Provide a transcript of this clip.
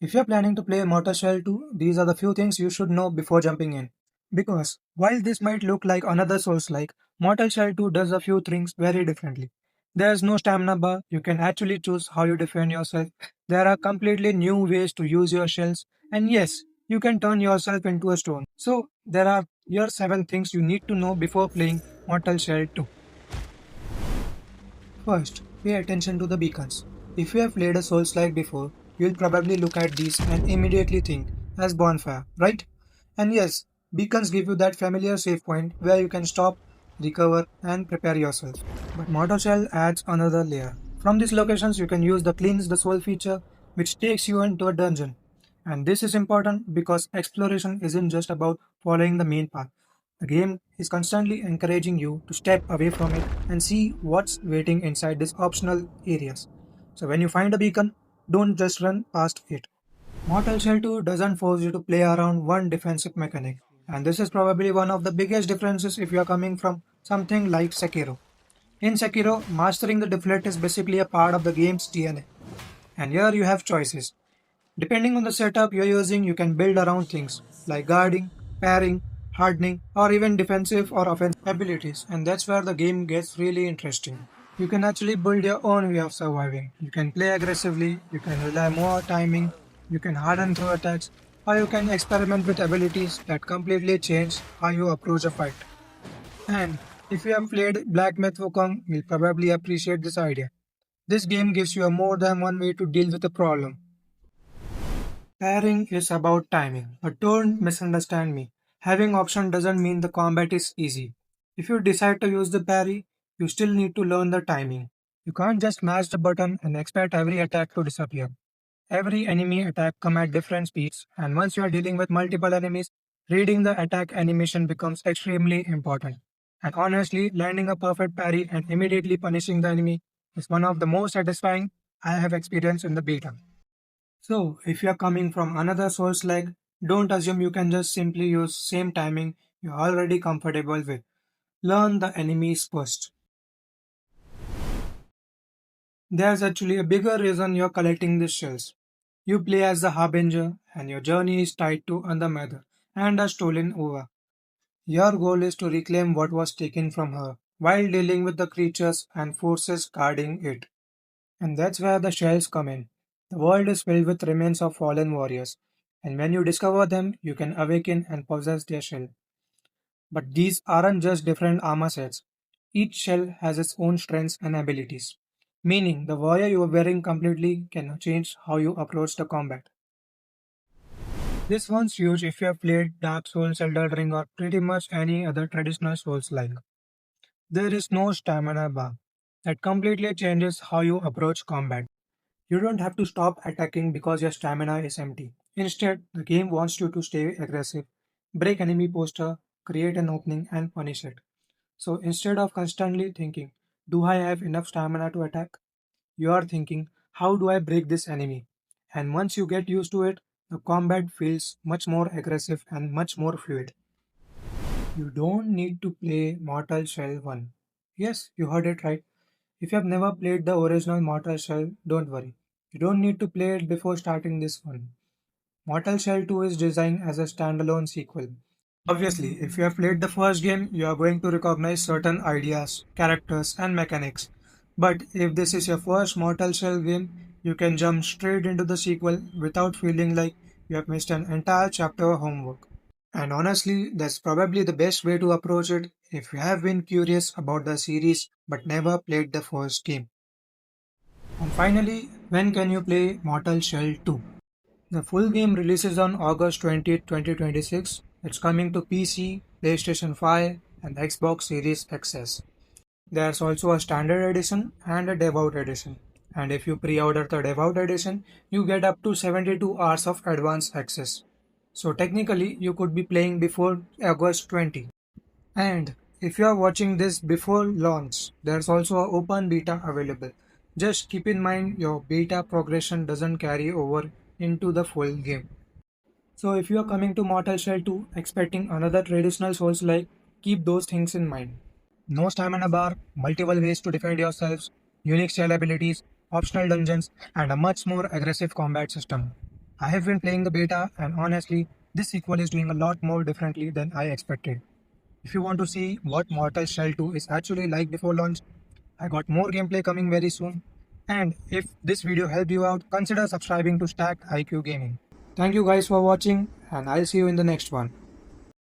If you're planning to play Mortal Shell 2, these are the few things you should know before jumping in. Because while this might look like another Souls-like, Mortal Shell 2 does a few things very differently. There's no stamina bar, you can actually choose how you defend yourself. There are completely new ways to use your shells, and yes, you can turn yourself into a stone. So, there are here 7 things you need to know before playing Mortal Shell 2. First, pay attention to the beacons. If you have played a Souls-like before, you'll probably look at these and immediately think, as bonfire, right? And yes, beacons give you that familiar save point where you can stop, recover, and prepare yourself. But Mortal Shell adds another layer. From these locations, you can use the Cleanse the Soul feature, which takes you into a dungeon. And this is important because exploration isn't just about following the main path. The game is constantly encouraging you to step away from it and see what's waiting inside these optional areas. So when you find a beacon, don't just run past it. Mortal Shell 2 doesn't force you to play around one defensive mechanic, and this is probably one of the biggest differences if you are coming from something like Sekiro. In Sekiro, mastering the deflect is basically a part of the game's DNA, and here you have choices. Depending on the setup you're using, you can build around things like guarding, parrying, hardening, or even defensive or offensive abilities, and that's where the game gets really interesting. You can actually build your own way of surviving. You can play aggressively, you can rely more on timing, you can harden through attacks, or you can experiment with abilities that completely change how you approach a fight. And if you have played Black Myth Wukong, you'll probably appreciate this idea. This game gives you a more than one way to deal with a problem. Pairing is about timing, but don't misunderstand me. Having option doesn't mean the combat is easy. If you decide to use the parry, you still need to learn the timing. You can't just mash the button and expect every attack to disappear. Every enemy attack come at different speeds, and once you are dealing with multiple enemies, reading the attack animation becomes extremely important. And honestly, landing a perfect parry and immediately punishing the enemy is one of the most satisfying I have experienced in the beta. So, if you're coming from another source like, don't assume you can just simply use same timing you're already comfortable with. Learn the enemies first. There's actually a bigger reason you're collecting these shells. You play as the Harbinger and your journey is tied to another mother and a stolen over. Your goal is to reclaim what was taken from her while dealing with the creatures and forces guarding it. And that's where the shells come in. The world is filled with remains of fallen warriors, and when you discover them, you can awaken and possess their shell. But these aren't just different armor sets. Each shell has its own strengths and abilities, meaning the warrior you are wearing completely can change how you approach the combat. This one's huge if you have played Dark Souls, Elden Ring, or pretty much any other traditional Souls like. There is no stamina bar. That completely changes how you approach combat. You don't have to stop attacking because your stamina is empty. Instead, the game wants you to stay aggressive, break enemy posture, create an opening, and punish it. So instead of constantly thinking, do I have enough stamina to attack? You are thinking, how do I break this enemy? And once you get used to it, the combat feels much more aggressive and much more fluid. You don't need to play Mortal Shell 1. Yes, you heard it right. If you have never played the original Mortal Shell, don't worry. You don't need to play it before starting this one. Mortal Shell 2 is designed as a standalone sequel. Obviously, if you have played the first game, you are going to recognize certain ideas, characters, and mechanics. But if this is your first Mortal Shell game, you can jump straight into the sequel without feeling like you have missed an entire chapter of homework. And honestly, that's probably the best way to approach it if you have been curious about the series but never played the first game. And finally, when can you play Mortal Shell 2? The full game releases on August 20th, 2026. It's coming to PC, PlayStation 5, and Xbox Series XS. There's also a Standard Edition and a Devout Edition. And if you pre order the Devout Edition, you get up to 72 hours of advance access. So technically, you could be playing before August 20. And if you are watching this before launch, there's also an open beta available. Just keep in mind your beta progression doesn't carry over into the full game. So if you are coming to Mortal Shell 2 expecting another traditional Souls like, keep those things in mind. No stamina bar, multiple ways to defend yourselves, unique shell abilities, optional dungeons, and a much more aggressive combat system. I have been playing the beta, and honestly, this sequel is doing a lot more differently than I expected. If you want to see what Mortal Shell 2 is actually like before launch, I got more gameplay coming very soon. And if this video helped you out, consider subscribing to Stacked IQ Gaming. Thank you guys for watching, and I'll see you in the next one.